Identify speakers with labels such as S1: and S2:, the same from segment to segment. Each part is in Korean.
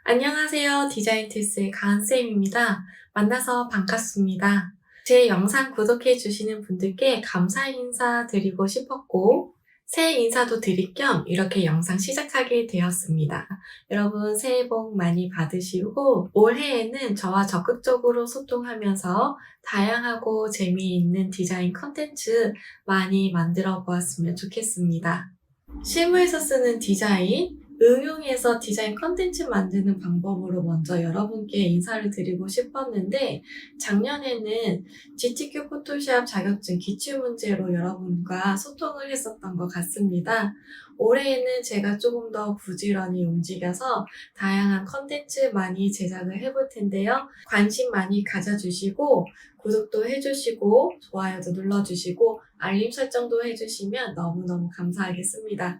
S1: 안녕하세요. 디자인티스의 가은쌤입니다. 만나서 반갑습니다. 제 영상 구독해주시는 분들께 감사 인사 드리고 싶었고, 새해 인사도 드릴 겸 이렇게 영상 시작하게 되었습니다. 여러분 새해 복 많이 받으시고, 올해에는 저와 적극적으로 소통하면서 다양하고 재미있는 디자인 컨텐츠 많이 만들어 보았으면 좋겠습니다. 실무에서 쓰는 디자인, 응용해서 디자인 컨텐츠 만드는 방법으로 먼저 여러분께 인사를 드리고 싶었는데, 작년에는 GTQ 포토샵 자격증 기출문제로 여러분과 소통을 했었던 것 같습니다. 올해에는 제가 조금 더 부지런히 움직여서 다양한 컨텐츠 많이 제작을 해볼 텐데요. 관심 많이 가져주시고, 구독도 해주시고, 좋아요도 눌러주시고, 알림 설정도 해주시면 너무너무 감사하겠습니다.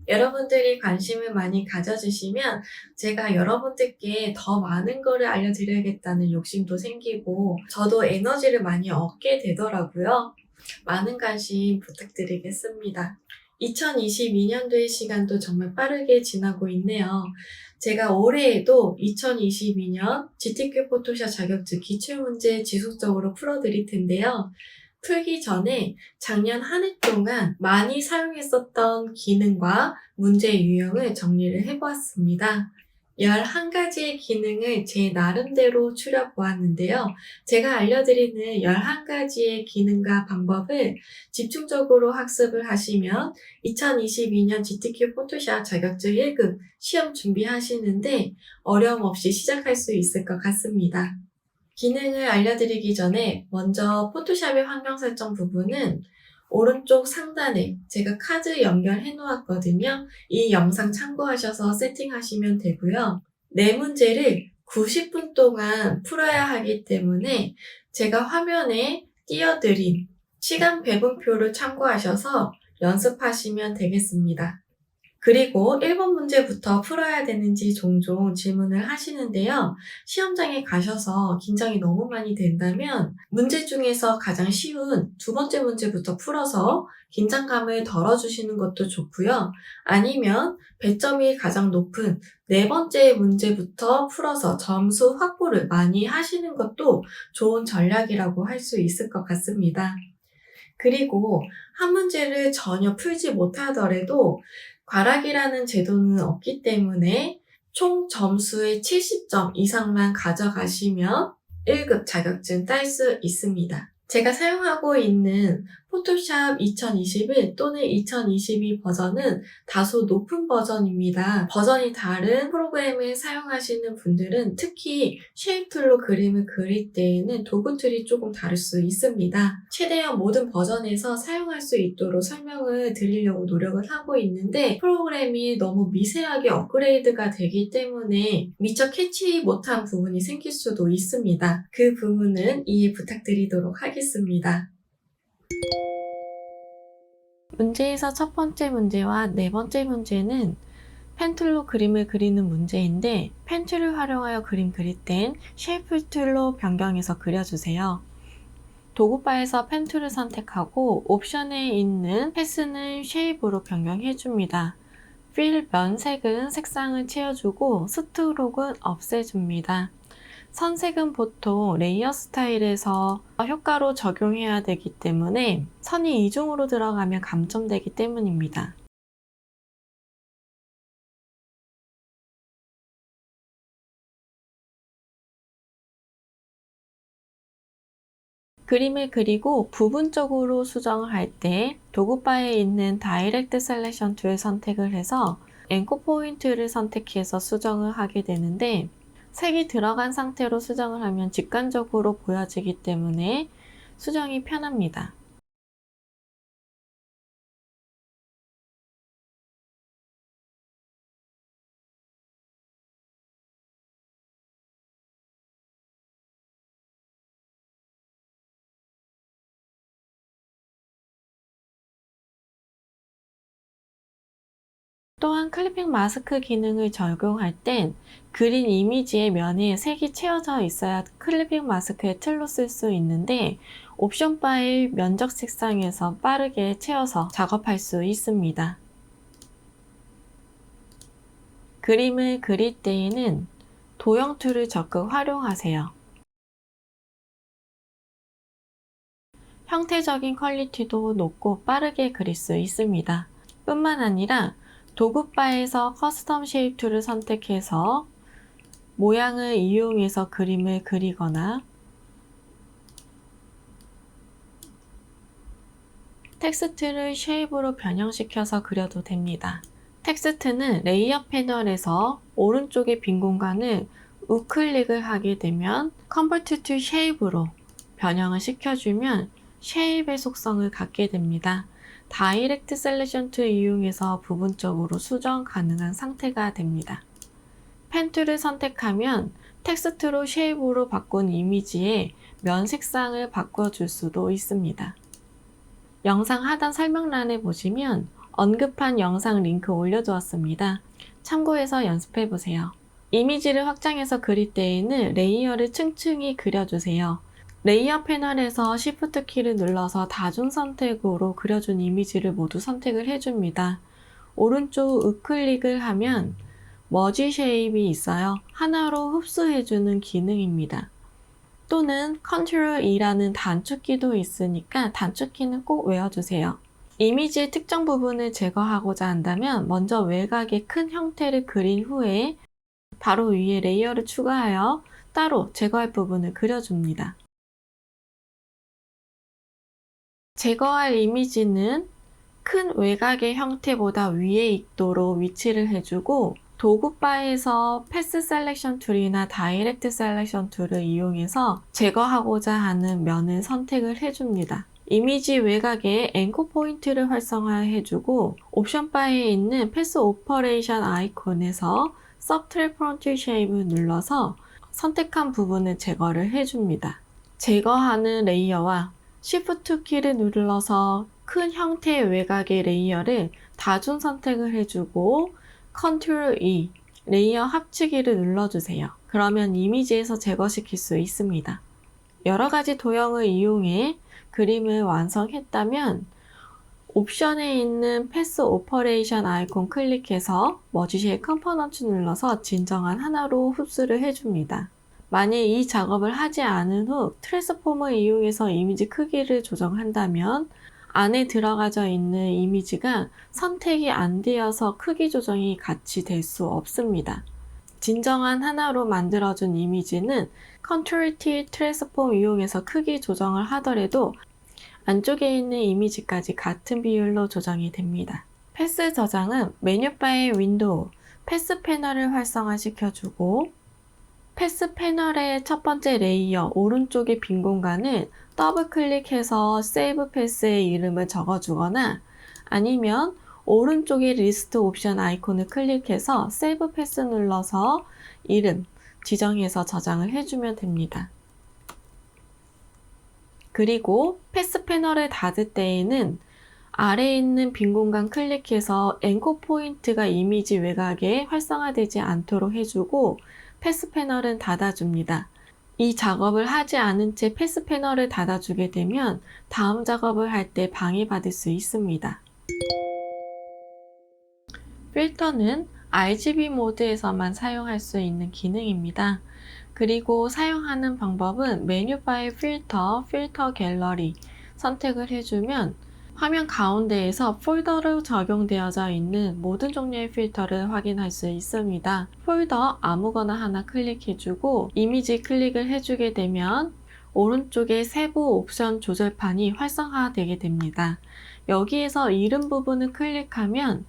S1: 여러분들이 관심을 많이 가져주시면 제가 여러분들께 더 많은 거를 알려드려야겠다는 욕심도 생기고 저도 에너지를 많이 얻게 되더라고요. 많은 관심 부탁드리겠습니다. 2022년도의 시간도 정말 빠르게 지나고 있네요. 제가 올해에도 2022년 GTQ 포토샵 자격증 기출문제 지속적으로 풀어드릴 텐데요. 풀기 전에 작년 한 해 동안 많이 사용했었던 기능과 문제 유형을 정리를 해보았습니다. 11가지의 기능을 제 나름대로 추려보았는데요. 제가 알려드리는 11가지의 기능과 방법을 집중적으로 학습을 하시면 2022년 GTQ 포토샵 자격증 1급 시험 준비하시는데 어려움 없이 시작할 수 있을 것 같습니다. 기능을 알려드리기 전에 먼저 포토샵의 환경 설정 부분은 오른쪽 상단에 제가 카드 연결해 놓았거든요. 이 영상 참고하셔서 세팅하시면 되고요. 네 문제를 90분 동안 풀어야 하기 때문에 제가 화면에 띄워드린 시간 배분표를 참고하셔서 연습하시면 되겠습니다. 그리고 1번 문제부터 풀어야 되는지 종종 질문을 하시는데요. 시험장에 가셔서 긴장이 너무 많이 된다면 문제 중에서 가장 쉬운 두 번째 문제부터 풀어서 긴장감을 덜어주시는 것도 좋고요. 아니면 배점이 가장 높은 네 번째 문제부터 풀어서 점수 확보를 많이 하시는 것도 좋은 전략이라고 할 수 있을 것 같습니다. 그리고 한 문제를 전혀 풀지 못하더라도 과락이라는 제도는 없기 때문에 총 점수의 70점 이상만 가져가시면 1급 자격증 딸 수 있습니다. 제가 사용하고 있는 포토샵 2021 또는 2022 버전은 다소 높은 버전입니다. 버전이 다른 프로그램을 사용하시는 분들은 특히 쉐입 툴로 그림을 그릴 때에는 도구 툴이 조금 다를 수 있습니다. 최대한 모든 버전에서 사용할 수 있도록 설명을 드리려고 노력을 하고 있는데 프로그램이 너무 미세하게 업그레이드가 되기 때문에 미처 캐치 못한 부분이 생길 수도 있습니다. 그 부분은 이해 부탁드리도록 하겠습니다. 문제에서 첫 번째 문제와 네 번째 문제는 펜툴로 그림을 그리는 문제인데 펜 툴을 활용하여 그림 그릴 땐 쉐이프 툴로 변경해서 그려주세요. 도구바에서 펜 툴을 선택하고 옵션에 있는 패스는 쉐입으로 변경해줍니다. 필 면색은 색상을 채워주고 스트로크는 없애줍니다. 선색은 보통 레이어 스타일에서 효과로 적용해야 되기 때문에 선이 이중으로 들어가면 감점되기 때문입니다. 그림을 그리고 부분적으로 수정을 할 때 도구바에 있는 다이렉트 셀렉션 툴 선택을 해서 앵커 포인트를 선택해서 수정을 하게 되는데 색이 들어간 상태로 수정을 하면 직관적으로 보여지기 때문에 수정이 편합니다. 또한 클리핑 마스크 기능을 적용할 땐 그린 이미지의 면에 색이 채워져 있어야 클리핑 마스크의 틀로 쓸 수 있는데 옵션 바의 면적 색상에서 빠르게 채워서 작업할 수 있습니다. 그림을 그릴 때에는 도형 툴을 적극 활용하세요. 형태적인 퀄리티도 높고 빠르게 그릴 수 있습니다. 뿐만 아니라 도구바에서 커스텀 쉐입 툴을 선택해서 모양을 이용해서 그림을 그리거나 텍스트를 쉐입으로 변형시켜서 그려도 됩니다. 텍스트는 레이어 패널에서 오른쪽의 빈 공간을 우클릭을 하게 되면 Convert to Shape으로 변형을 시켜주면 쉐입의 속성을 갖게 됩니다. 다이렉트 셀렉션 툴 이용해서 부분적으로 수정 가능한 상태가 됩니다. 펜 툴을 선택하면 텍스트로 쉐입으로 바꾼 이미지의 면 색상을 바꿔줄 수도 있습니다. 영상 하단 설명란에 보시면 언급한 영상 링크 올려두었습니다. 참고해서 연습해보세요. 이미지를 확장해서 그릴 때에는 레이어를 층층이 그려주세요. 레이어 패널에서 Shift 키를 눌러서 다중 선택으로 그려준 이미지를 모두 선택을 해줍니다. 오른쪽 우클릭을 하면 머지 쉐입이 있어요. 하나로 흡수해주는 기능입니다. 또는 Ctrl E라는 단축키도 있으니까 단축키는 꼭 외워주세요. 이미지의 특정 부분을 제거하고자 한다면 먼저 외곽의 큰 형태를 그린 후에 바로 위에 레이어를 추가하여 따로 제거할 부분을 그려줍니다. 제거할 이미지는 큰 외곽의 형태보다 위에 있도록 위치를 해주고 도구바에서 패스 셀렉션 툴이나 다이렉트 셀렉션 툴을 이용해서 제거하고자 하는 면을 선택을 해줍니다. 이미지 외곽에 앵커 포인트를 활성화해주고 옵션 바에 있는 패스 오퍼레이션 아이콘에서 Subtract Frontal Shape을 눌러서 선택한 부분을 제거를 해줍니다. 제거하는 레이어와 Shift 키를 눌러서 큰 형태의 외곽의 레이어를 다중 선택을 해주고 Ctrl E, 레이어 합치기를 눌러주세요. 그러면 이미지에서 제거시킬 수 있습니다. 여러 가지 도형을 이용해 그림을 완성했다면 옵션에 있는 패스 오퍼레이션 아이콘 클릭해서 머지쉐입 컴포넌트 눌러서 진정한 하나로 흡수를 해줍니다. 만약 이 작업을 하지 않은 후 트랜스폼을 이용해서 이미지 크기를 조정한다면 안에 들어가져 있는 이미지가 선택이 안 되어서 크기 조정이 같이 될 수 없습니다. 진정한 하나로 만들어준 이미지는 Ctrl T 트랜스폼 이용해서 크기 조정을 하더라도 안쪽에 있는 이미지까지 같은 비율로 조정이 됩니다. 패스 저장은 메뉴바의 윈도우, 패스 패널을 활성화시켜주고 패스 패널의 첫 번째 레이어 오른쪽의 빈 공간을 더블 클릭해서 세이브 패스의 이름을 적어주거나 아니면 오른쪽의 리스트 옵션 아이콘을 클릭해서 세이브 패스 눌러서 이름 지정해서 저장을 해주면 됩니다. 그리고 패스 패널을 닫을 때에는 아래에 있는 빈 공간 클릭해서 앵커 포인트가 이미지 외곽에 활성화되지 않도록 해주고 패스 패널은 닫아줍니다. 이 작업을 하지 않은 채 패스 패널을 닫아주게 되면 다음 작업을 할 때 방해받을 수 있습니다. 필터는 RGB 모드에서만 사용할 수 있는 기능입니다. 그리고 사용하는 방법은 메뉴바의 필터, 필터 갤러리 선택을 해주면 화면 가운데에서 폴더로 적용되어져 있는 모든 종류의 필터를 확인할 수 있습니다. 폴더 아무거나 하나 클릭해주고 이미지 클릭을 해주게 되면 오른쪽에 세부 옵션 조절판이 활성화되게 됩니다. 여기에서 이름 부분을 클릭하면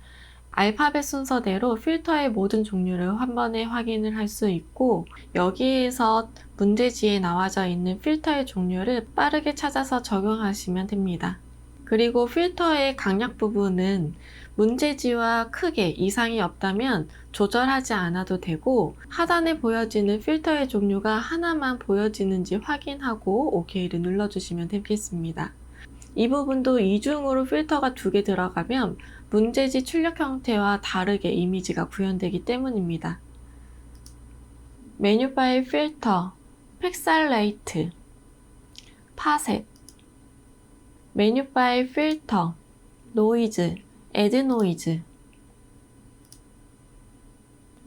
S1: 알파벳 순서대로 필터의 모든 종류를 한 번에 확인을 할 수 있고 여기에서 문제지에 나와져 있는 필터의 종류를 빠르게 찾아서 적용하시면 됩니다. 그리고 필터의 강약 부분은 문제지와 크게 이상이 없다면 조절하지 않아도 되고 하단에 보여지는 필터의 종류가 하나만 보여지는지 확인하고 OK를 눌러주시면 되겠습니다. 이 부분도 이중으로 필터가 2개 들어가면 문제지 출력 형태와 다르게 이미지가 구현되기 때문입니다. 메뉴바의 필터, 픽셀레이트, 파셋, 메뉴바의 필터, 노이즈, 애드 노이즈,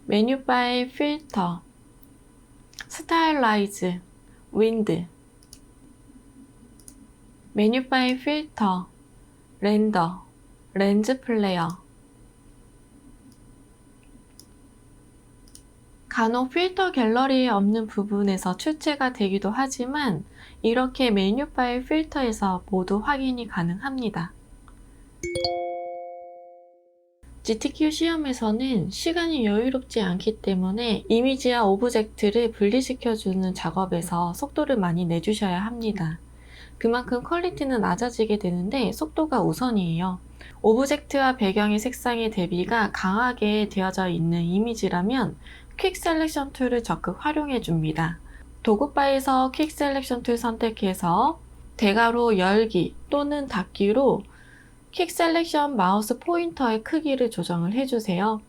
S1: 메뉴바의 필터, 스타일라이즈, 윈드. 메뉴바의 필터, 렌더, 렌즈 플레이어. 간혹 필터 갤러리에 없는 부분에서 출제가 되기도 하지만 이렇게 메뉴바의 필터에서 모두 확인이 가능합니다. GTQ 시험에서는 시간이 여유롭지 않기 때문에 이미지와 오브젝트를 분리시켜주는 작업에서 속도를 많이 내주셔야 합니다. 그만큼 퀄리티는 낮아지게 되는데 속도가 우선이에요. 오브젝트와 배경의 색상의 대비가 강하게 되어져 있는 이미지라면 퀵 셀렉션 툴을 적극 활용해 줍니다. 도구바에서 퀵 셀렉션 툴 선택해서 대괄호 열기 또는 닫기로 퀵 셀렉션 마우스 포인터의 크기를 조정을 해주세요.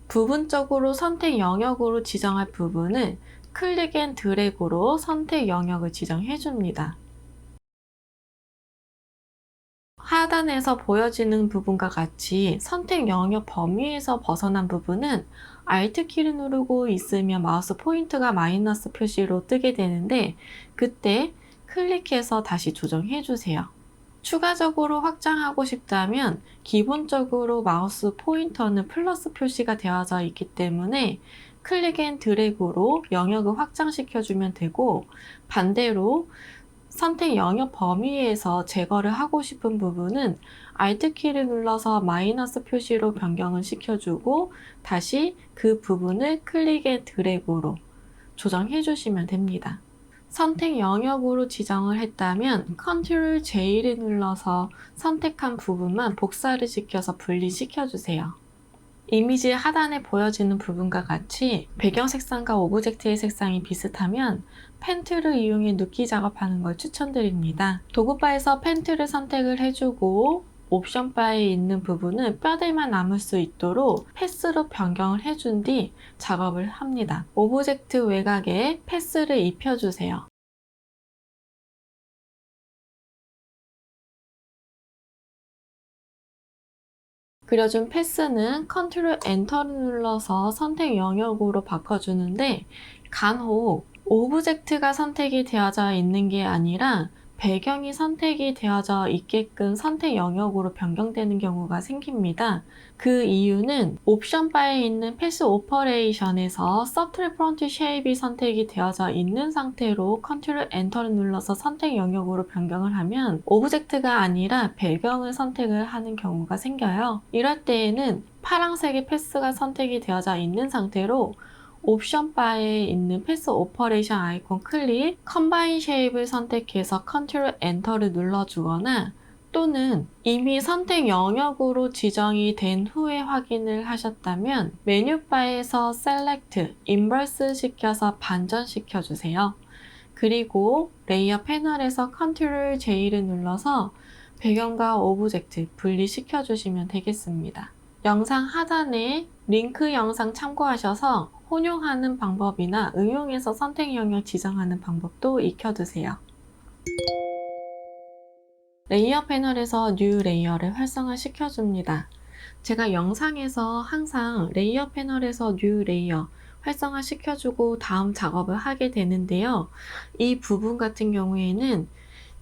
S1: 부분적으로 선택 영역으로 지정할 부분을 클릭 앤 드래그로 선택 영역을 지정해 줍니다. 하단에서 보여지는 부분과 같이 선택 영역 범위에서 벗어난 부분은 Alt 키를 누르고 있으면 마우스 포인트가 마이너스 표시로 뜨게 되는데 그때 클릭해서 다시 조정해 주세요. 추가적으로 확장하고 싶다면 기본적으로 마우스 포인터는 플러스 표시가 되어져 있기 때문에 클릭 앤 드래그로 영역을 확장시켜주면 되고 반대로 선택 영역 범위에서 제거를 하고 싶은 부분은 Alt 키를 눌러서 마이너스 표시로 변경을 시켜주고 다시 그 부분을 클릭 앤 드래그로 조정해 주시면 됩니다. 선택 영역으로 지정을 했다면 Ctrl J를 눌러서 선택한 부분만 복사를 시켜서 분리시켜 주세요. 이미지 하단에 보여지는 부분과 같이 배경 색상과 오브젝트의 색상이 비슷하면 펜 툴을 이용해 눕기 작업하는 걸 추천드립니다. 도구바에서 펜 툴을 선택을 해주고 옵션 바에 있는 부분은 뼈대만 남을 수 있도록 패스로 변경을 해준 뒤 작업을 합니다. 오브젝트 외곽에 패스를 입혀주세요. 그려준 패스는 Ctrl Enter를 눌러서 선택 영역으로 바꿔주는데 간혹 오브젝트가 선택이 되어져 있는 게 아니라 배경이 선택이 되어져 있게끔 선택 영역으로 변경되는 경우가 생깁니다. 그 이유는 옵션 바에 있는 패스 오퍼레이션에서 서틀 프론트 쉐입이 선택이 되어져 있는 상태로 Ctrl Enter를 눌러서 선택 영역으로 변경을 하면 오브젝트가 아니라 배경을 선택을 하는 경우가 생겨요. 이럴 때에는 파란색의 패스가 선택이 되어져 있는 상태로 옵션 바에 있는 패스 오퍼레이션 아이콘 클릭, 컴바인 쉐입을 선택해서 Ctrl Enter를 눌러주거나 또는 이미 선택 영역으로 지정이 된 후에 확인을 하셨다면 메뉴바에서 Select, 인버스 시켜서 반전시켜 주세요. 그리고 레이어 패널에서 Ctrl J를 눌러서 배경과 오브젝트 분리시켜 주시면 되겠습니다. 영상 하단에 링크 영상 참고하셔서 혼용하는 방법이나 응용해서 선택 영역 지정하는 방법도 익혀두세요. 레이어 패널에서 뉴 레이어를 활성화 시켜줍니다. 제가 영상에서 항상 레이어 패널에서 뉴 레이어 활성화 시켜주고 다음 작업을 하게 되는데요. 이 부분 같은 경우에는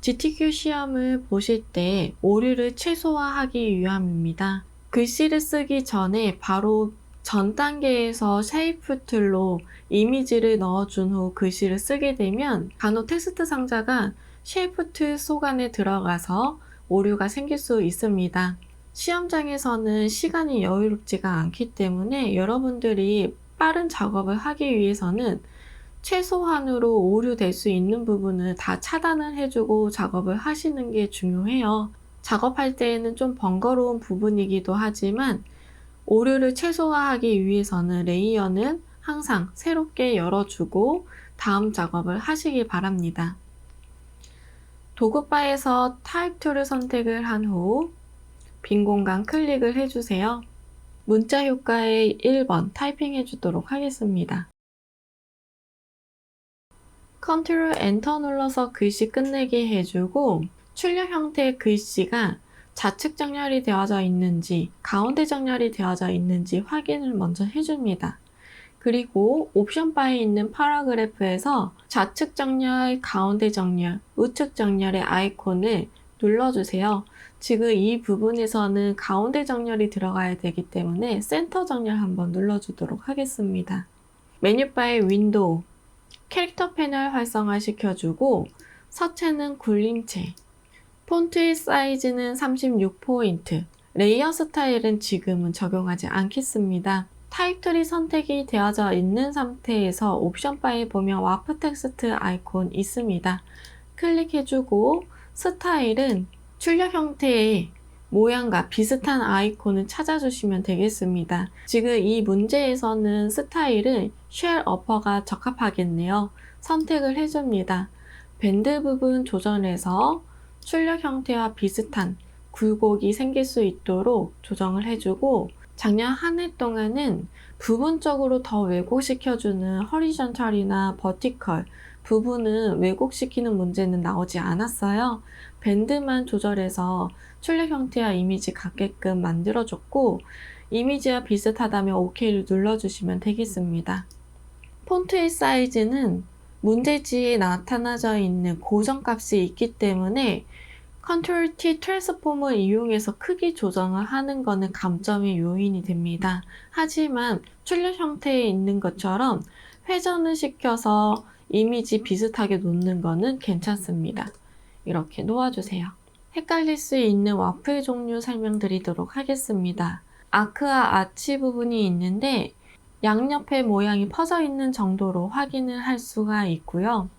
S1: GTQ 시험을 보실 때 오류를 최소화하기 위함입니다. 글씨를 쓰기 전에 바로 전 단계에서 쉐이프 툴로 이미지를 넣어준 후 글씨를 쓰게 되면 간혹 텍스트 상자가 쉐이프 툴 속 안에 들어가서 오류가 생길 수 있습니다. 시험장에서는 시간이 여유롭지가 않기 때문에 여러분들이 빠른 작업을 하기 위해서는 최소한으로 오류될 수 있는 부분을 다 차단을 해주고 작업을 하시는 게 중요해요. 작업할 때에는 좀 번거로운 부분이기도 하지만 오류를 최소화하기 위해서는 레이어는 항상 새롭게 열어주고 다음 작업을 하시기 바랍니다. 도구바에서 타입 툴을 선택을 한 후 빈 공간 클릭을 해주세요. 문자 효과의 1번 타이핑 해주도록 하겠습니다. Ctrl Enter 눌러서 글씨 끝내게 해주고 출력 형태의 글씨가 좌측 정렬이 되어져 있는지, 가운데 정렬이 되어져 있는지 확인을 먼저 해줍니다. 그리고 옵션 바에 있는 파라그래프에서 좌측 정렬, 가운데 정렬, 우측 정렬의 아이콘을 눌러주세요. 지금 이 부분에서는 가운데 정렬이 들어가야 되기 때문에 센터 정렬 한번 눌러주도록 하겠습니다. 메뉴바의 윈도우, 캐릭터 패널 활성화 시켜주고 서체는 굴림체, 폰트의 사이즈는 36포인트, 레이어 스타일은 지금은 적용하지 않겠습니다. 타입트리 선택이 되어져 있는 상태에서 옵션 바에 보면 와프 텍스트 아이콘 있습니다. 클릭해주고 스타일은 출력 형태의 모양과 비슷한 아이콘을 찾아주시면 되겠습니다. 지금 이 문제에서는 스타일은 쉘 어퍼가 적합하겠네요. 선택을 해줍니다. 밴드 부분 조정해서 출력 형태와 비슷한 굴곡이 생길 수 있도록 조정을 해주고 작년 한 해 동안은 부분적으로 더 왜곡시켜주는 허리전탈이나 버티컬 부분은 왜곡시키는 문제는 나오지 않았어요. 밴드만 조절해서 출력 형태와 이미지 같게끔 만들어줬고 이미지와 비슷하다면 OK를 눌러주시면 되겠습니다. 폰트의 사이즈는 문제지에 나타나져 있는 고정값이 있기 때문에 컨트롤 T 트랜스폼을 이용해서 크기 조정을 하는 것은 감점의 요인이 됩니다. 하지만 출력 형태에 있는 것처럼 회전을 시켜서 이미지 비슷하게 놓는 것은 괜찮습니다. 이렇게 놓아주세요. 헷갈릴 수 있는 와플 종류 설명드리도록 하겠습니다. 아크와 아치 부분이 있는데 양옆에 모양이 퍼져 있는 정도로 확인을 할 수가 있고요.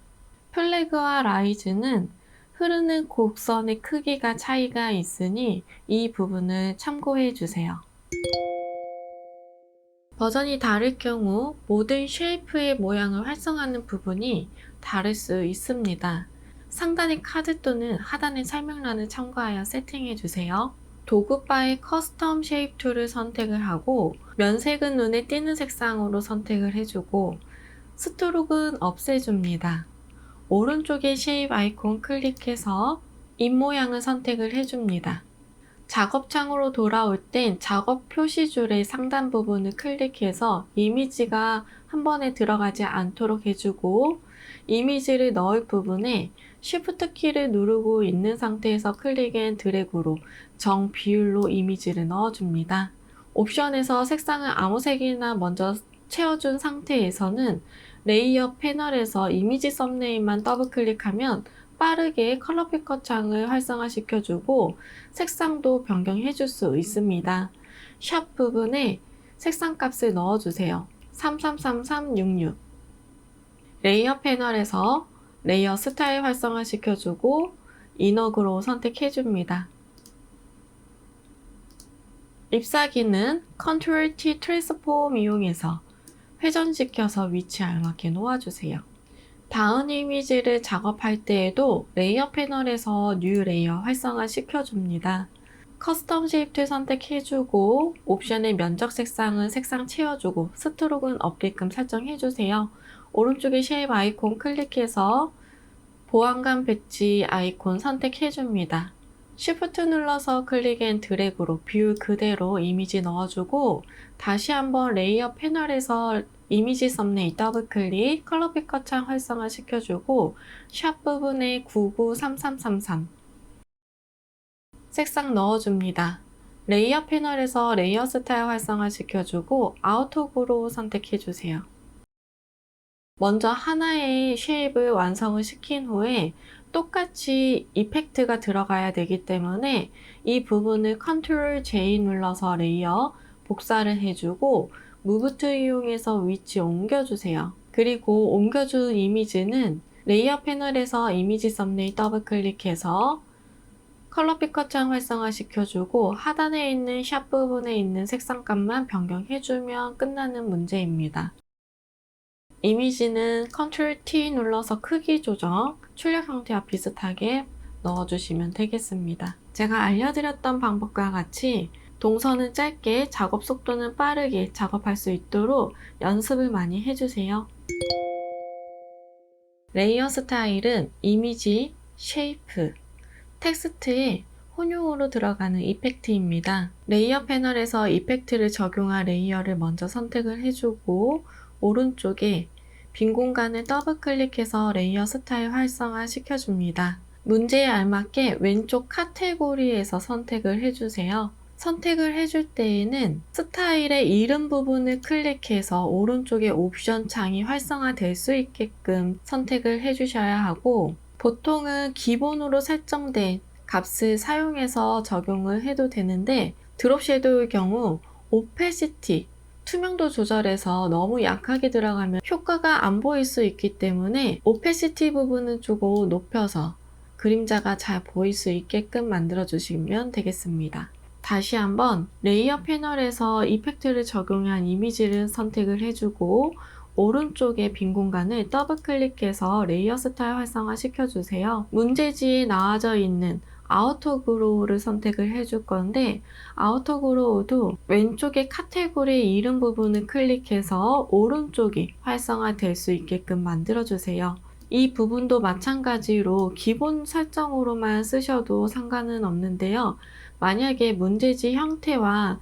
S1: 플래그와 라이즈는 흐르는 곡선의 크기가 차이가 있으니 이 부분을 참고해 주세요. 버전이 다를 경우 모든 쉐이프의 모양을 활성화하는 부분이 다를 수 있습니다. 상단의 카드 또는 하단의 설명란을 참고하여 세팅해 주세요. 도구바의 커스텀 쉐입 툴을 선택을 하고 면색은 눈에 띄는 색상으로 선택을 해주고 스트로크는 없애줍니다. 오른쪽에 쉐입 아이콘 클릭해서 입모양을 선택을 해줍니다. 작업창으로 돌아올 땐 작업 표시줄의 상단 부분을 클릭해서 이미지가 한 번에 들어가지 않도록 해주고 이미지를 넣을 부분에 Shift 키를 누르고 있는 상태에서 클릭 앤 드래그로 정 비율로 이미지를 넣어줍니다. 옵션에서 색상을 아무 색이나 먼저 채워준 상태에서는 레이어 패널에서 이미지 썸네일만 더블 클릭하면 빠르게 컬러 피커 창을 활성화시켜주고 색상도 변경해줄 수 있습니다. 샵 부분에 색상 값을 넣어주세요. 333366 레이어 패널에서 레이어 스타일 활성화시켜주고 이너그로 선택해줍니다. ip사기는 Ctrl T 트랜스폼 이용해서 회전시켜서 위치에 알맞게 놓아주세요. 다운 이미지를 작업할 때에도 레이어 패널에서 뉴 레이어 활성화 시켜줍니다. 커스텀 쉐입 툴 선택해주고 옵션의 면적 색상은 색상 채워주고 스트로크는 없게끔 설정해주세요. 오른쪽에 쉐입 아이콘 클릭해서 보안감 배지 아이콘 선택해줍니다. Shift 눌러서 클릭 앤 드래그로 뷰 그대로 이미지 넣어주고 다시 한번 레이어 패널에서 이미지 썸네일 더블 클릭, 컬러 피커 창 활성화 시켜주고 샵 부분에 993333 색상 넣어줍니다. 레이어 패널에서 레이어 스타일 활성화 시켜주고 아웃옥으로 선택해주세요. 먼저 하나의 쉐입을 완성을 시킨 후에 똑같이 이펙트가 들어가야 되기 때문에 이 부분을 Ctrl J 눌러서 레이어 복사를 해주고 무브 툴 이용해서 위치 옮겨주세요. 그리고 옮겨준 이미지는 레이어 패널에서 이미지 썸네일 더블 클릭해서 컬러 피커 창 활성화 시켜주고 하단에 있는 샵 부분에 있는 색상값만 변경해주면 끝나는 문제입니다. 이미지는 Ctrl T 눌러서 크기 조정, 출력 형태와 비슷하게 넣어주시면 되겠습니다. 제가 알려드렸던 방법과 같이 동선은 짧게, 작업 속도는 빠르게 작업할 수 있도록 연습을 많이 해주세요. 레이어 스타일은 이미지, 쉐이프, 텍스트에 혼용으로 들어가는 이펙트입니다. 레이어 패널에서 이펙트를 적용할 레이어를 먼저 선택을 해주고 오른쪽에 빈 공간을 더블 클릭해서 레이어 스타일 활성화 시켜줍니다. 문제에 알맞게 왼쪽 카테고리에서 선택을 해주세요. 선택을 해줄 때에는 스타일의 이름 부분을 클릭해서 오른쪽에 옵션 창이 활성화될 수 있게끔 선택을 해주셔야 하고, 보통은 기본으로 설정된 값을 사용해서 적용을 해도 되는데, 드롭 섀도우의 경우 오페시티, 투명도 조절해서 너무 약하게 들어가면 효과가 안 보일 수 있기 때문에 오페시티 부분은 조금 높여서 그림자가 잘 보일 수 있게끔 만들어 주시면 되겠습니다. 다시 한번 레이어 패널에서 이펙트를 적용한 이미지를 선택을 해주고 오른쪽에 빈 공간을 더블 클릭해서 레이어 스타일 활성화 시켜주세요. 문제지에 나와져 있는 아우터 그로우를 선택을 해줄 건데, 아우터 그로우도 왼쪽에 카테고리 이름 부분을 클릭해서 오른쪽이 활성화될 수 있게끔 만들어주세요. 이 부분도 마찬가지로 기본 설정으로만 쓰셔도 상관은 없는데요. 만약에 문제지 형태와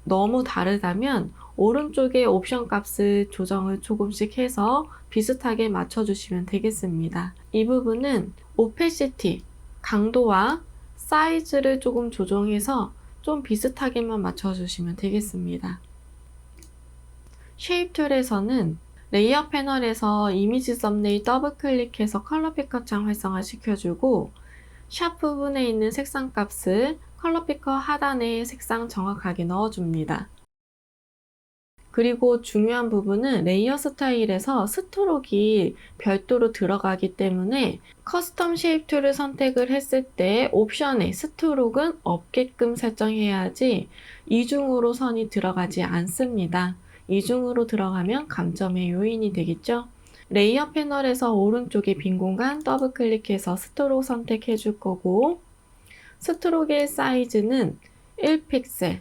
S1: 너무 다르다면 오른쪽에 옵션 값을 조정을 조금씩 해서 비슷하게 맞춰주시면 되겠습니다. 이 부분은 오페시티, 강도와 사이즈를 조금 조정해서 좀 비슷하게만 맞춰주시면 되겠습니다. 쉐입 툴에서는 레이어 패널에서 이미지 썸네일 더블 클릭해서 컬러 피커 창 활성화 시켜주고, 샵 부분에 있는 색상 값을 컬러 피커 하단에 색상 정확하게 넣어줍니다. 그리고 중요한 부분은 레이어 스타일에서 스트로크가 별도로 들어가기 때문에 커스텀 쉐입 툴을 선택을 했을 때 옵션에 스트로크는 없게끔 설정해야지 이중으로 선이 들어가지 않습니다. 이중으로 들어가면 감점의 요인이 되겠죠. 레이어 패널에서 오른쪽에 빈 공간 더블 클릭해서 스트로크 선택해 줄 거고, 스트로크의 사이즈는 1픽셀,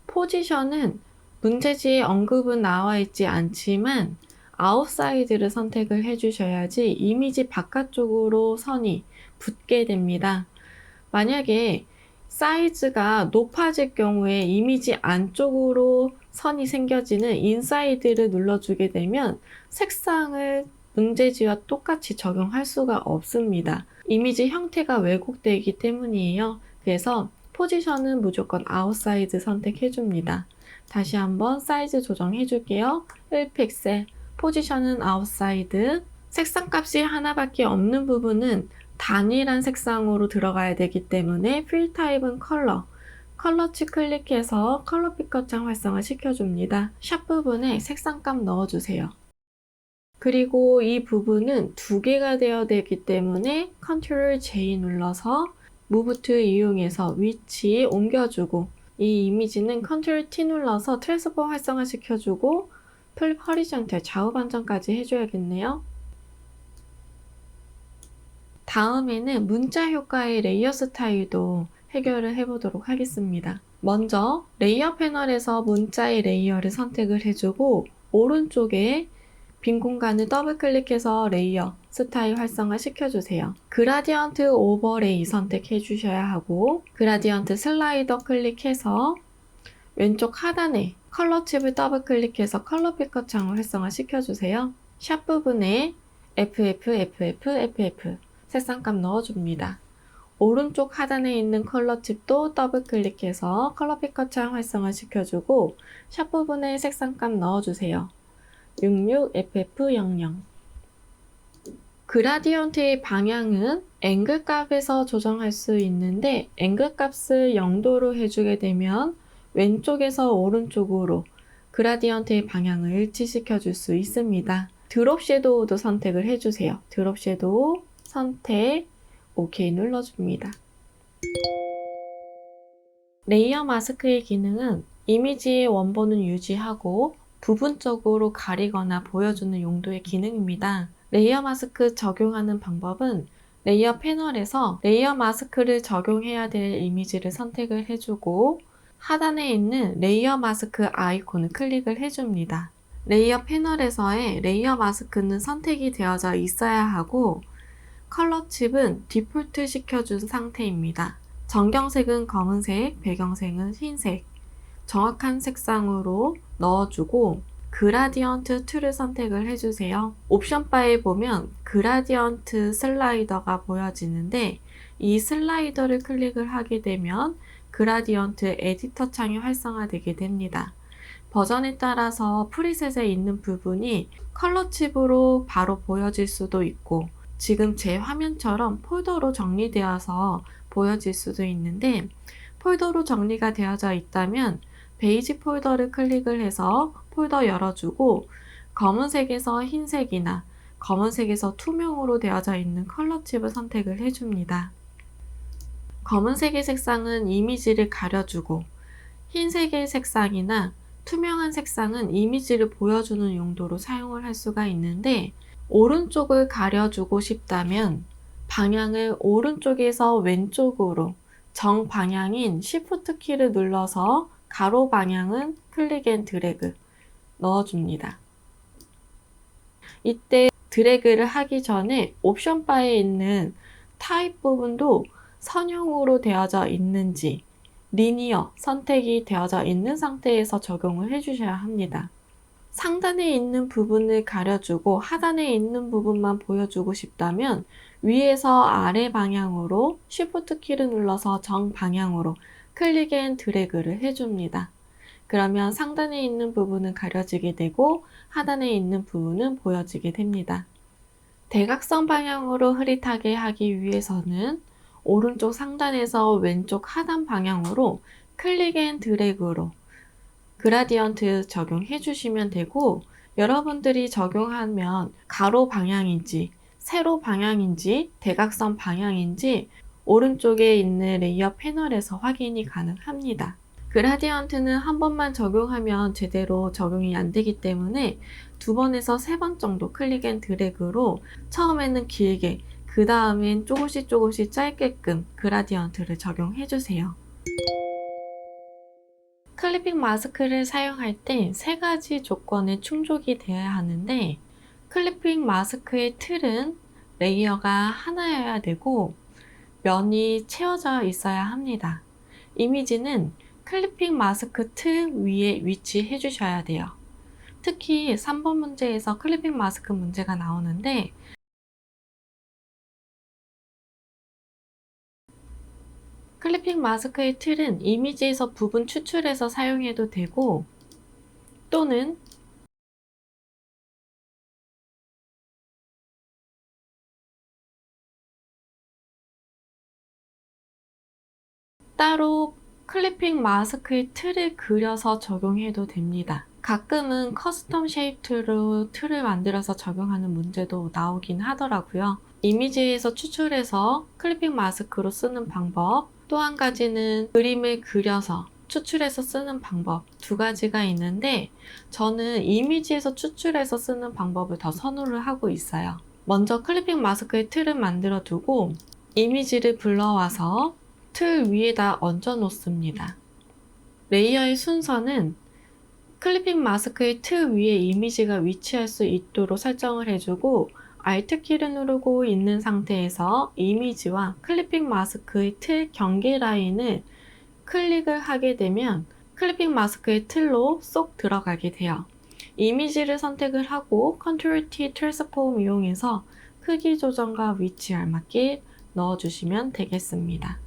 S1: 포지션은 문제지에 언급은 나와 있지 않지만 아웃사이드를 선택을 해주셔야지 이미지 바깥쪽으로 선이 붙게 됩니다. 만약에 사이즈가 높아질 경우에 이미지 안쪽으로 선이 생겨지는 인사이드를 눌러주게 되면 색상을 문제지와 똑같이 적용할 수가 없습니다. 이미지 형태가 왜곡되기 때문이에요. 그래서 포지션은 무조건 아웃사이드 선택해줍니다. 다시 한번 사이즈 조정해 줄게요. 1픽셀, 포지션은 아웃사이드. 색상 값이 하나밖에 없는 부분은 단일한 색상으로 들어가야 되기 때문에 필 타입은 컬러, 컬러치 클릭해서 컬러 피커 창 활성화 시켜줍니다. 샵 부분에 색상값 넣어주세요. 그리고 이 부분은 두 개가 되어야 되기 때문에 컨트롤 J 눌러서 무브 툴 이용해서 위치에 옮겨주고, 이 이미지는 컨트롤 T 눌러서 트랜스폼 활성화 시켜주고 플립 허리전탈 좌우 반전까지 해줘야겠네요. 다음에는 문자 효과의 레이어 스타일도 해결을 해보도록 하겠습니다. 먼저 레이어 패널에서 문자의 레이어를 선택을 해주고 오른쪽에 빈 공간을 더블 클릭해서 레이어 스타일 활성화 시켜주세요. 그라디언트 오버레이 선택해 주셔야 하고, 그라디언트 슬라이더 클릭해서 왼쪽 하단에 컬러 칩을 더블 클릭해서 컬러 피커 창을 활성화 시켜주세요. 샵 부분에 FF 색상값 넣어줍니다. 오른쪽 하단에 있는 컬러 칩도 더블 클릭해서 컬러 피커 창 활성화 시켜주고 샵 부분에 색상값 넣어주세요. 66FF00. 그라디언트의 방향은 앵글 값에서 조정할 수 있는데, 앵글 값을 0도로 해주게 되면 왼쪽에서 오른쪽으로 그라디언트의 방향을 일치시켜 줄 수 있습니다. 드롭 섀도우도 선택을 해주세요. 드롭 섀도우 선택, OK 눌러줍니다. 레이어 마스크의 기능은 이미지의 원본은 유지하고 부분적으로 가리거나 보여주는 용도의 기능입니다. 레이어 마스크 적용하는 방법은 레이어 패널에서 레이어 마스크를 적용해야 될 이미지를 선택을 해주고 하단에 있는 레이어 마스크 아이콘을 클릭을 해줍니다. 레이어 패널에서의 레이어 마스크는 선택이 되어져 있어야 하고 컬러 칩은 디폴트 시켜준 상태입니다. 전경색은 검은색, 배경색은 흰색, 정확한 색상으로 넣어주고 그라디언트 툴을 선택을 해주세요. 옵션 바에 보면 그라디언트 슬라이더가 보여지는데 이 슬라이더를 클릭을 하게 되면 그라디언트 에디터 창이 활성화되게 됩니다. 버전에 따라서 프리셋에 있는 부분이 컬러 칩으로 바로 보여질 수도 있고 지금 제 화면처럼 폴더로 정리되어서 보여질 수도 있는데 폴더로 정리가 되어져 있다면 베이지 폴더를 클릭을 해서 폴더 열어주고 검은색에서 흰색이나 검은색에서 투명으로 되어져 있는 컬러 칩을 선택을 해줍니다. 검은색의 색상은 이미지를 가려주고 흰색의 색상이나 투명한 색상은 이미지를 보여주는 용도로 사용을 할 수가 있는데 오른쪽을 가려주고 싶다면 방향을 오른쪽에서 왼쪽으로 정방향인 Shift 키를 눌러서 가로 방향은 클릭 앤 드래그 넣어줍니다. 이때 드래그를 하기 전에 옵션 바에 있는 타입 부분도 선형으로 되어져 있는지 리니어 선택이 되어져 있는 상태에서 적용을 해주셔야 합니다. 상단에 있는 부분을 가려주고 하단에 있는 부분만 보여주고 싶다면 위에서 아래 방향으로 Shift 키를 눌러서 정방향으로 클릭 앤 드래그를 해줍니다. 그러면 상단에 있는 부분은 가려지게 되고 하단에 있는 부분은 보여지게 됩니다. 대각선 방향으로 흐릿하게 하기 위해서는 오른쪽 상단에서 왼쪽 하단 방향으로 클릭 앤 드래그로 그라디언트 적용해 주시면 되고 여러분들이 적용하면 가로 방향인지 세로 방향인지 대각선 방향인지 오른쪽에 있는 레이어 패널에서 확인이 가능합니다. 그라디언트는 한 번만 적용하면 제대로 적용이 안 되기 때문에 2번에서 3번 정도 클릭 앤 드래그로 처음에는 길게 그 다음엔 조금씩 짧게끔 그라디언트를 적용해 주세요. 클리핑 마스크를 사용할 때 3가지 조건에 충족이 되어야 하는데 클리핑 마스크의 틀은 레이어가 하나여야 되고 면이 채워져 있어야 합니다. 이미지는 클리핑 마스크 틀 위에 위치해 주셔야 돼요. 특히 3번 문제에서 클리핑 마스크 문제가 나오는데 클리핑 마스크의 틀은 이미지에서 부분 추출해서 사용해도 되고 또는 따로 클리핑 마스크의 틀을 그려서 적용해도 됩니다. 가끔은 커스텀 쉐입 틀을 만들어서 적용하는 문제도 나오긴 하더라고요. 이미지에서 추출해서 클리핑 마스크로 쓰는 방법, 또 한 가지는 그림을 그려서 추출해서 쓰는 방법 2가지가 있는데 저는 이미지에서 추출해서 쓰는 방법을 더 선호를 하고 있어요. 먼저 클리핑 마스크의 틀을 만들어 두고 이미지를 불러와서 틀 위에다 얹어 놓습니다. 레이어의 순서는 클리핑 마스크의 틀 위에 이미지가 위치할 수 있도록 설정을 해주고 Alt 키를 누르고 있는 상태에서 이미지와 클리핑 마스크의 틀 경계 라인을 클릭을 하게 되면 클리핑 마스크의 틀로 쏙 들어가게 돼요. 이미지를 선택을 하고 Ctrl T 트랜스폼 이용해서 크기 조정과 위치 알맞게 넣어주시면 되겠습니다.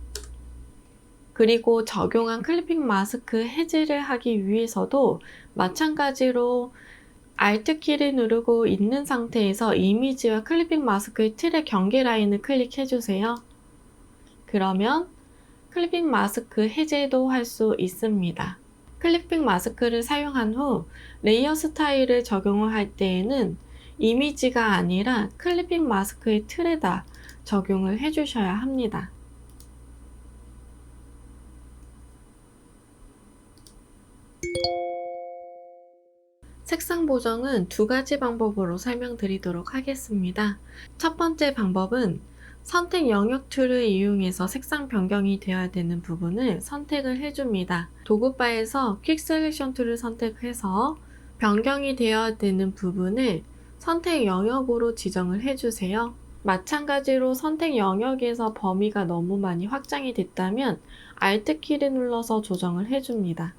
S1: 그리고 적용한 클리핑 마스크 해제를 하기 위해서도 마찬가지로 Alt 키를 누르고 있는 상태에서 이미지와 클리핑 마스크의 틀의 경계 라인을 클릭해 주세요. 그러면 클리핑 마스크 해제도 할 수 있습니다. 클리핑 마스크를 사용한 후 레이어 스타일을 적용을 할 때에는 이미지가 아니라 클리핑 마스크의 틀에다 적용을 해 주셔야 합니다. 색상 보정은 2가지 방법으로 설명드리도록 하겠습니다. 첫 번째 방법은 선택 영역 툴을 이용해서 색상 변경이 되어야 되는 부분을 선택을 해줍니다. 도구바에서 퀵 셀렉션 툴을 선택해서 변경이 되어야 되는 부분을 선택 영역으로 지정을 해주세요. 마찬가지로 선택 영역에서 범위가 너무 많이 확장이 됐다면 Alt 키를 눌러서 조정을 해줍니다.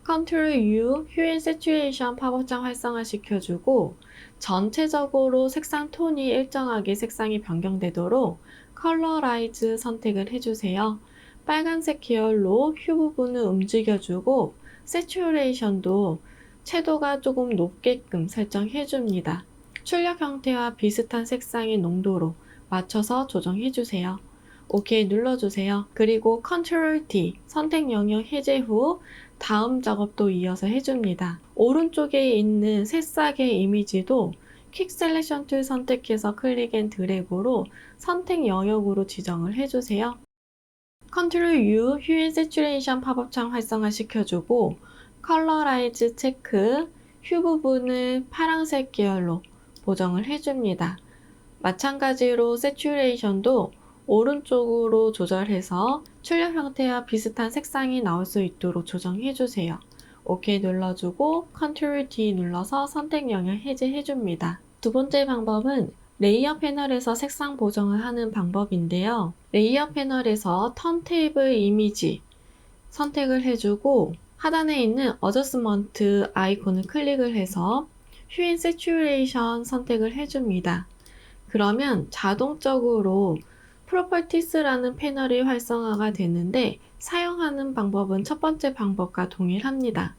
S1: Ctrl U, 휴일 세츄레이션 팝업창 활성화시켜주고 전체적으로 색상 톤이 일정하게 색상이 변경되도록 컬러라이즈 선택을 해주세요. 빨간색 계열로 휴 부분을 움직여주고 세츄레이션도 채도가 조금 높게끔 설정해줍니다. 출력 형태와 비슷한 색상의 농도로 맞춰서 조정해주세요. OK 눌러주세요. 그리고 Ctrl D 선택 영역 해제 후 다음 작업도 이어서 해줍니다. 오른쪽에 있는 새싹의 이미지도 퀵 셀렉션 툴 선택해서 클릭 앤 드래그로 선택 영역으로 지정을 해주세요. Ctrl U 휴일 세츄레이션 팝업창 활성화 시켜주고 컬러라이즈 체크 휴 부분을 파란색 계열로 보정을 해줍니다. 마찬가지로 세츄레이션도 오른쪽으로 조절해서 출력 형태와 비슷한 색상이 나올 수 있도록 조정해주세요. OK 눌러주고 Ctrl D 눌러서 선택 영역 해제해줍니다. 두 번째 방법은 레이어 패널에서 색상 보정을 하는 방법인데요. 레이어 패널에서 턴테이블 이미지 선택을 해주고 하단에 있는 어저스먼트 아이콘을 클릭을 해서 휴 앤 세츄레이션 선택을 해줍니다. 그러면 자동적으로 프로퍼티스라는 패널이 활성화가 되는데 사용하는 방법은 첫 번째 방법과 동일합니다.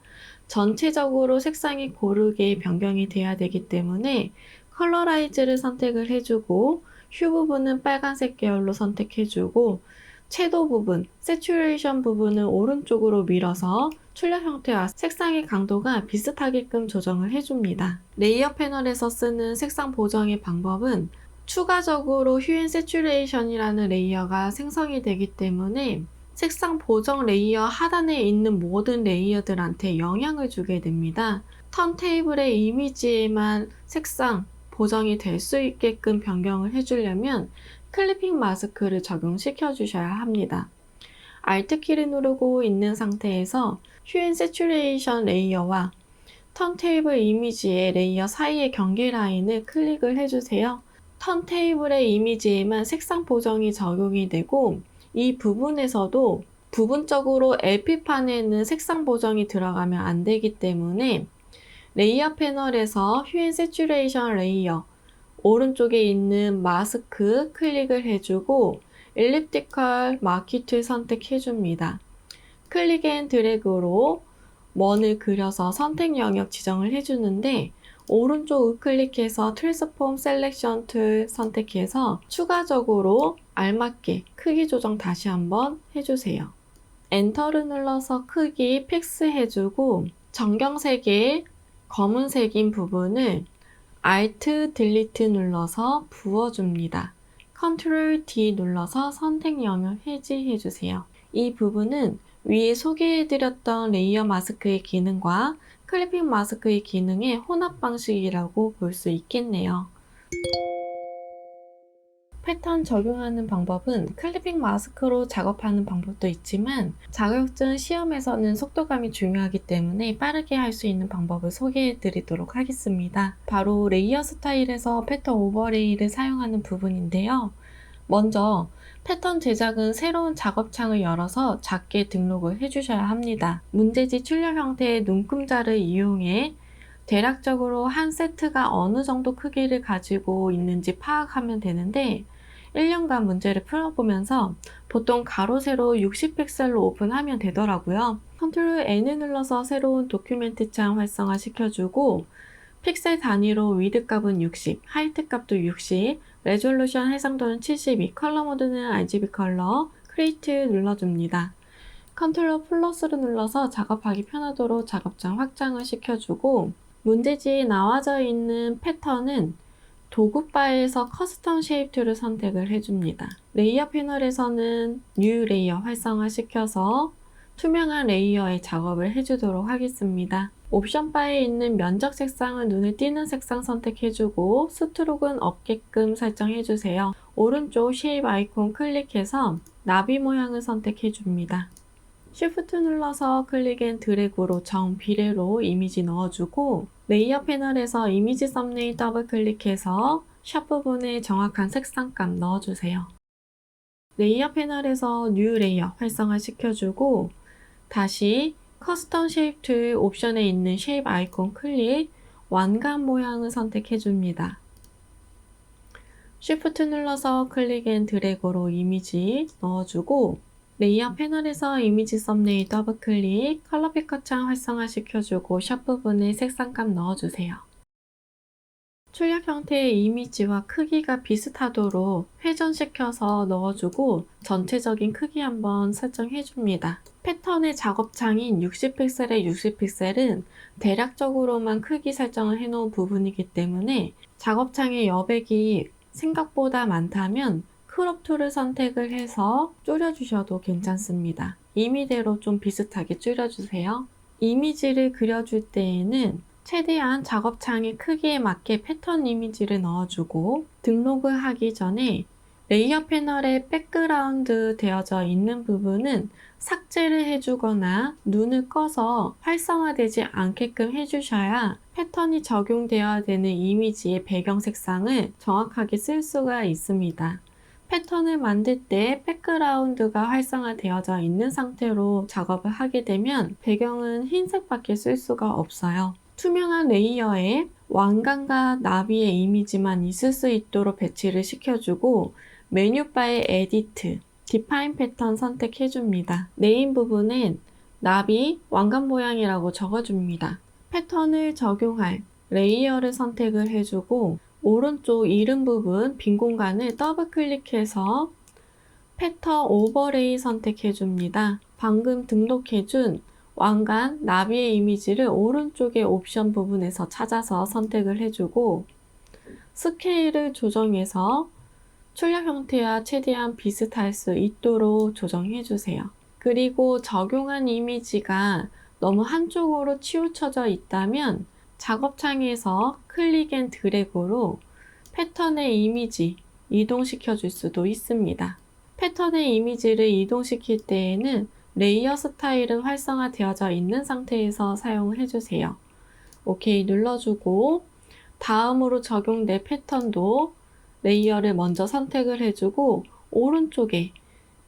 S1: 전체적으로 색상이 고르게 변경이 돼야 되기 때문에 컬러라이즈를 선택을 해주고 휴 부분은 빨간색 계열로 선택해주고 채도 부분, 세츄레이션 부분은 오른쪽으로 밀어서 출력 형태와 색상의 강도가 비슷하게끔 조정을 해줍니다. 레이어 패널에서 쓰는 색상 보정의 방법은 추가적으로 휴 앤 세츄레이션이라는 레이어가 생성이 되기 때문에 색상 보정 레이어 하단에 있는 모든 레이어들한테 영향을 주게 됩니다. 턴테이블의 이미지에만 색상 보정이 될 수 있게끔 변경을 해주려면 클리핑 마스크를 적용시켜 주셔야 합니다. Alt 키를 누르고 있는 상태에서 휴 앤 세츄레이션 레이어와 턴테이블 이미지의 레이어 사이의 경계 라인을 클릭을 해주세요. 턴테이블의 이미지에만 색상 보정이 적용이 되고 이 부분에서도 부분적으로 LP판에는 색상 보정이 들어가면 안 되기 때문에 레이어 패널에서 휴 앤 세츄레이션 레이어 오른쪽에 있는 마스크 클릭을 해주고 엘립티컬 마키 툴 선택해줍니다. 클릭 앤 드래그로 원을 그려서 선택 영역 지정을 해주는데 오른쪽 우클릭해서 트랜스폼 셀렉션 툴 선택해서 추가적으로 알맞게 크기 조정 다시 한번 해주세요. 엔터를 눌러서 크기 픽스 해주고 정경색의 검은색인 부분을 Alt Delete 눌러서 부어줍니다. Ctrl D 눌러서 선택 영역 해지해주세요. 이 부분은 위에 소개해드렸던 레이어 마스크의 기능과 클리핑 마스크의 기능의 혼합 방식이라고 볼 수 있겠네요. 패턴 적용하는 방법은 클리핑 마스크로 작업하는 방법도 있지만 자격증 시험에서는 속도감이 중요하기 때문에 빠르게 할 수 있는 방법을 소개해 드리도록 하겠습니다. 바로 레이어 스타일에서 패턴 오버레이를 사용하는 부분인데요. 먼저 패턴 제작은 새로운 작업창을 열어서 작게 등록을 해주셔야 합니다. 문제지 출력 형태의 눈금자를 이용해 대략적으로 한 세트가 어느 정도 크기를 가지고 있는지 파악하면 되는데 1년간 문제를 풀어보면서 보통 가로 세로 60픽셀로 오픈하면 되더라고요. Ctrl N을 눌러서 새로운 도큐멘트 창 활성화 시켜주고 픽셀 단위로 위드 값은 60, 하이트 값도 60, 레졸루션 해상도는 72, 컬러 모드는 RGB 컬러, 크리에이트 눌러줍니다. 컨트롤 플러스를 눌러서 작업하기 편하도록 작업장 확장을 시켜주고 문제지에 나와져 있는 패턴은 도구 바에서 커스텀 쉐입 툴을 선택을 해줍니다. 레이어 패널에서는 뉴 레이어 활성화 시켜서 투명한 레이어의 작업을 해주도록 하겠습니다. 옵션 바에 있는 면적 색상을 눈에 띄는 색상 선택해주고 스트로크는 없게끔 설정해주세요. 오른쪽 쉐입 아이콘 클릭해서 나비 모양을 선택해줍니다. Shift 눌러서 클릭 앤 드래그로 정 비례로 이미지 넣어주고 레이어 패널에서 이미지 썸네일 더블 클릭해서 샵 부분에 정확한 색상감 넣어주세요. 레이어 패널에서 뉴 레이어 활성화 시켜주고 다시 커스텀 쉐입 툴 옵션에 있는 쉐입 아이콘 클릭, 왕관 모양을 선택해줍니다. Shift 눌러서 클릭 앤 드래그로 이미지 넣어주고 레이어 패널에서 이미지 썸네일 더블 클릭, 컬러 피커 창 활성화 시켜주고 샵 부분에 색상감 넣어주세요. 출력 형태의 이미지와 크기가 비슷하도록 회전시켜서 넣어주고 전체적인 크기 한번 설정해줍니다. 패턴의 작업창인 60픽셀의 60픽셀은 대략적으로만 크기 설정을 해놓은 부분이기 때문에 작업창의 여백이 생각보다 많다면 크롭 툴을 선택을 해서 줄여주셔도 괜찮습니다. 이미대로 좀 비슷하게 줄여주세요. 이미지를 그려줄 때에는 최대한 작업창의 크기에 맞게 패턴 이미지를 넣어주고 등록을 하기 전에 레이어 패널에 백그라운드 되어져 있는 부분은 삭제를 해주거나 눈을 꺼서 활성화되지 않게끔 해주셔야 패턴이 적용되어야 되는 이미지의 배경 색상을 정확하게 쓸 수가 있습니다. 패턴을 만들 때 백그라운드가 활성화되어져 있는 상태로 작업을 하게 되면 배경은 흰색밖에 쓸 수가 없어요. 투명한 레이어에 왕관과 나비의 이미지만 있을 수 있도록 배치를 시켜주고 메뉴바의 에디트, 디파인 패턴 선택해줍니다. 네임 부분엔 나비, 왕관 모양이라고 적어줍니다. 패턴을 적용할 레이어를 선택을 해주고 오른쪽 이름 부분 빈 공간을 더블 클릭해서 패턴 오버레이 선택해줍니다. 방금 등록해준 왕관, 나비의 이미지를 오른쪽의 옵션 부분에서 찾아서 선택을 해주고 스케일을 조정해서 출력 형태와 최대한 비슷할 수 있도록 조정해주세요. 그리고 적용한 이미지가 너무 한쪽으로 치우쳐져 있다면 작업창에서 클릭 앤 드래그로 패턴의 이미지 이동시켜 줄 수도 있습니다. 패턴의 이미지를 이동시킬 때에는 레이어 스타일은 활성화되어져 있는 상태에서 사용을 해주세요. OK 눌러주고 다음으로 적용될 패턴도 레이어를 먼저 선택을 해주고 오른쪽에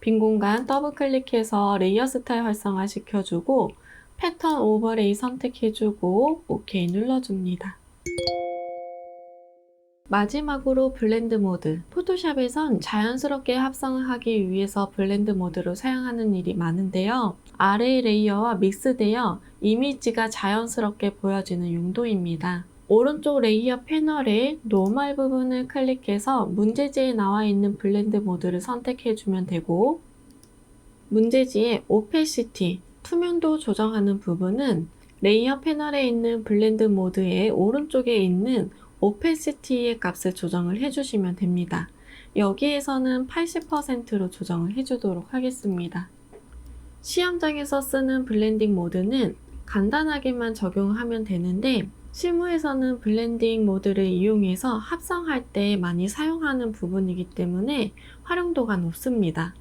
S1: 빈 공간 더블 클릭해서 레이어 스타일 활성화 시켜주고 패턴 오버레이 선택해주고 OK 눌러줍니다. 마지막으로 블렌드 모드. 포토샵에선 자연스럽게 합성을 하기 위해서 블렌드 모드를 사용하는 일이 많은데요. 아래의 레이어와 믹스되어 이미지가 자연스럽게 보여지는 용도입니다. 오른쪽 레이어 패널에 노멀 부분을 클릭해서 문제지에 나와 있는 블렌드 모드를 선택해주면 되고 문제지의 오페시티, 투명도 조정하는 부분은 레이어 패널에 있는 블렌드 모드의 오른쪽에 있는 오페시티의 값을 조정을 해주시면 됩니다. 여기에서는 80%로 조정을 해주도록 하겠습니다. 시험장에서 쓰는 블렌딩 모드는 간단하게만 적용하면 되는데 실무에서는 블렌딩 모드를 이용해서 합성할 때 많이 사용하는 부분이기 때문에 활용도가 높습니다.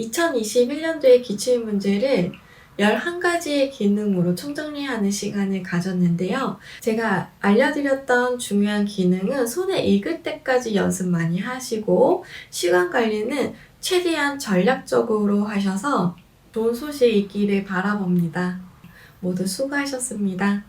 S1: 2021년도의 기출문제를 11가지의 기능으로 총정리하는 시간을 가졌는데요. 제가 알려드렸던 중요한 기능은 손에 익을 때까지 연습 많이 하시고 시간 관리는 최대한 전략적으로 하셔서 좋은 소식 있기를 바라봅니다. 모두 수고하셨습니다.